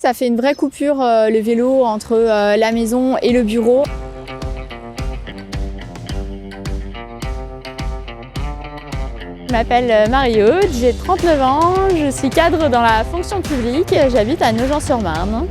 Ça fait une vraie coupure le vélo entre la maison et le bureau. Je m'appelle Marie-Aude, j'ai 39 ans, je suis cadre dans la fonction publique, j'habite à Nogent-sur-Marne.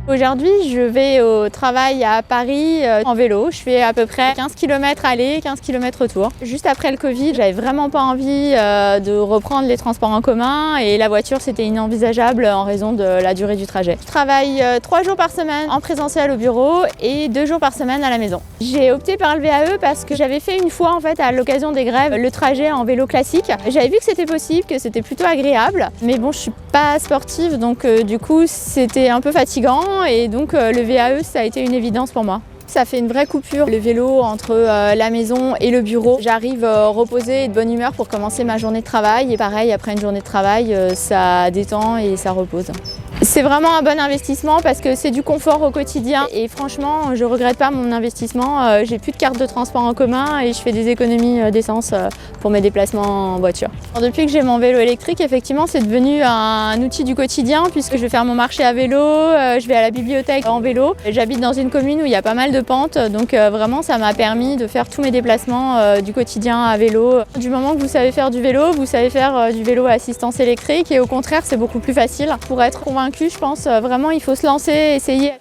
Aujourd'hui, je vais au travail à Paris en vélo. Je fais à peu près 15 km aller, 15 km retour. Juste après le Covid, j'avais vraiment pas envie de reprendre les transports en commun et la voiture, c'était inenvisageable en raison de la durée du trajet. Je travaille 3 jours par semaine en présentiel au bureau et 2 jours par semaine à la maison. J'ai opté par le VAE parce que j'avais fait une fois à l'occasion des grèves le trajet en vélo classique. J'avais vu que c'était possible, que c'était plutôt agréable, mais bon, je suis pas sportive, donc du coup, c'était un peu fatigant. Et donc le VAE, ça a été une évidence pour moi. Ça fait une vraie coupure, le vélo, entre la maison et le bureau. J'arrive reposée et de bonne humeur pour commencer ma journée de travail. Et pareil, après une journée de travail, ça détend et ça repose. C'est vraiment un bon investissement parce que c'est du confort au quotidien. Et franchement, je ne regrette pas mon investissement. J'ai plus de carte de transport en commun et je fais des économies d'essence pour mes déplacements en voiture. Alors, depuis que j'ai mon vélo électrique, effectivement, c'est devenu un outil du quotidien puisque je vais faire mon marché à vélo, je vais à la bibliothèque en vélo. J'habite dans une commune où il y a pas mal de pentes, donc vraiment ça m'a permis de faire tous mes déplacements du quotidien à vélo. Du moment que vous savez faire du vélo, vous savez faire du vélo à assistance électrique et au contraire c'est beaucoup plus facile. Pour être convaincu, je pense vraiment il faut se lancer, essayer.